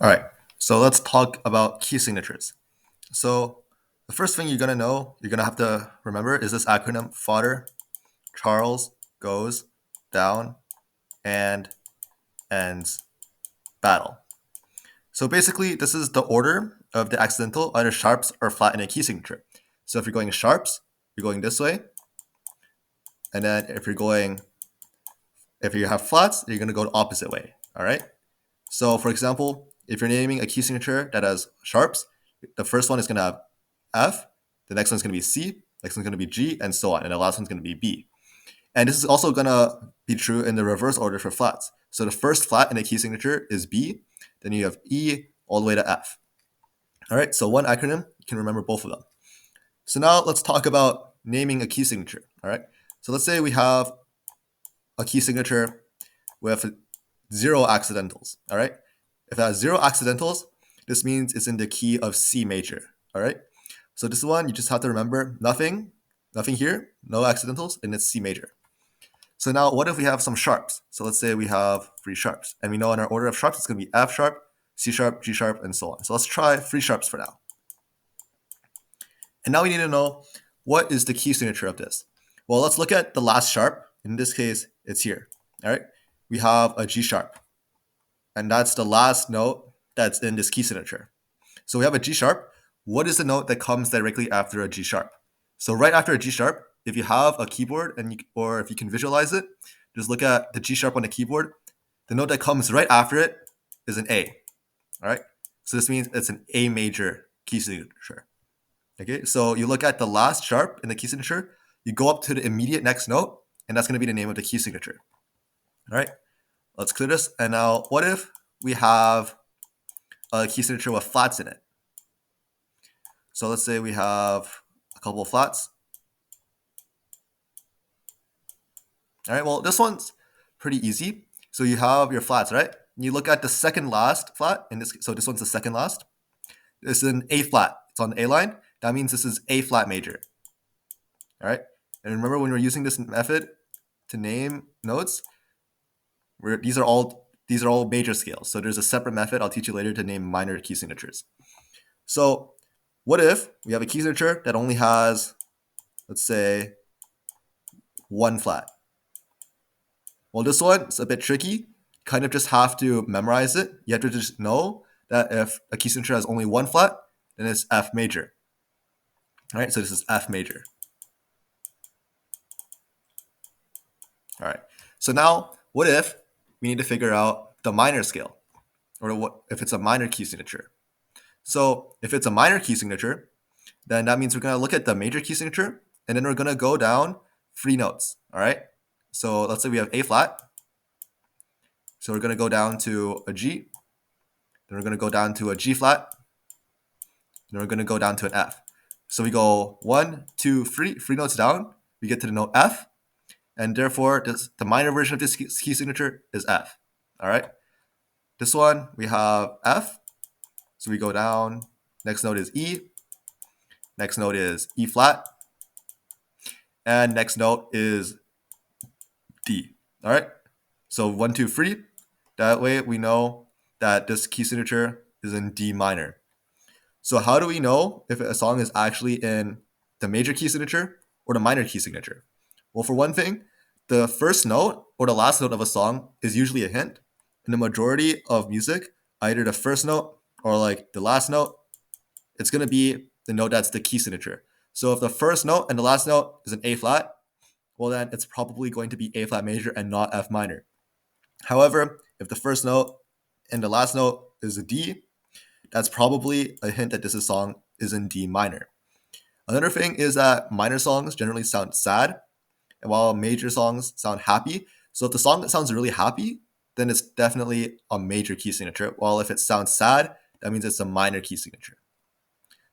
All right, so let's talk about key signatures. So the first thing you're gonna have to remember is this acronym Fodder, Charles, Goes, Down, and Ends, Battle. So basically, this is the order of the accidental, either sharps or flat in a key signature. So if you're going sharps, you're going this way, and then if you have flats, you're gonna go the opposite way. All right. So for example, if you're naming a key signature that has sharps, the first one is going to have F, the next one's going to be C, next one's going to be G, and so on, and the last one's going to be B. And this is also going to be true in the reverse order for flats. So the first flat in a key signature is B, then you have E all the way to F. All right, so one acronym, you can remember both of them. So now let's talk about naming a key signature. All right, so let's say we have a key signature with 0 accidentals. All right, if it has 0 accidentals, this means it's in the key of C major. All right, so this one you just have to remember nothing here, no accidentals, and it's C major. So now what if we have some sharps? So let's say we have 3 sharps, and we know in our order of sharps it's going to be F sharp, C sharp, G sharp, and so on. So let's try 3 sharps for now. And now we need to know what is the key signature of this. Well, let's look at the last sharp. In this case, it's here. All right, we have a G sharp, and that's the last note that's in this key signature. So we have a G sharp. What is the note that comes directly after a G sharp? So right after a G sharp, if you have a keyboard or if you can visualize it, just look at the G sharp on the keyboard. The note that comes right after it is an A. All right. So this means it's an A major key signature. Okay. So you look at the last sharp in the key signature, you go up to the immediate next note, and that's going to be the name of the key signature. All right. Let's clear this. And now what if we have a key signature with flats in it? So let's say we have a couple of flats. All right, well, this one's pretty easy. So you have your flats, right? You look at the second last flat, so this one's the second last. This is an A flat. It's on the A line. That means this is A flat major. All right, and remember when we're using this method to name notes, these are all major scales. So there's a separate method I'll teach you later to name minor key signatures. So what if we have a key signature that only has, let's say, 1 flat? Well, this one's a bit tricky. Kind of just have to memorize it. You have to just know that if a key signature has only 1 flat, then it's F major. All right, so this is F major. All right, so now what if we need to figure out the minor scale, or what if it's a minor key signature? So if it's a minor key signature, then that means we're going to look at the major key signature, and then we're going to go down 3 notes. All right, so let's say we have A flat. So we're going to go down to a G, then we're going to go down to a G flat, then we're going to go down to an F. So we go 1, 2, 3 notes down, we get to the note F, and therefore the minor version of this key signature is F. All right, this one we have F, so we go down, next note is E, next note is E flat, and next note is D. All right, so 1, 2, 3. That way we know that this key signature is in D minor. So how do we know if a song is actually in the major key signature or the minor key signature? Well, for one thing, the first note or the last note of a song is usually a hint. In the majority of music, either the first note or like the last note, it's going to be the note that's the key signature. So if the first note and the last note is an A flat, well then it's probably going to be A flat major and not F minor. However, if the first note and the last note is a D, that's probably a hint that this song is in D minor. Another thing is that minor songs generally sound sad, and while major songs sound happy. So if the song sounds really happy, then it's definitely a major key signature. While if it sounds sad, that means it's a minor key signature.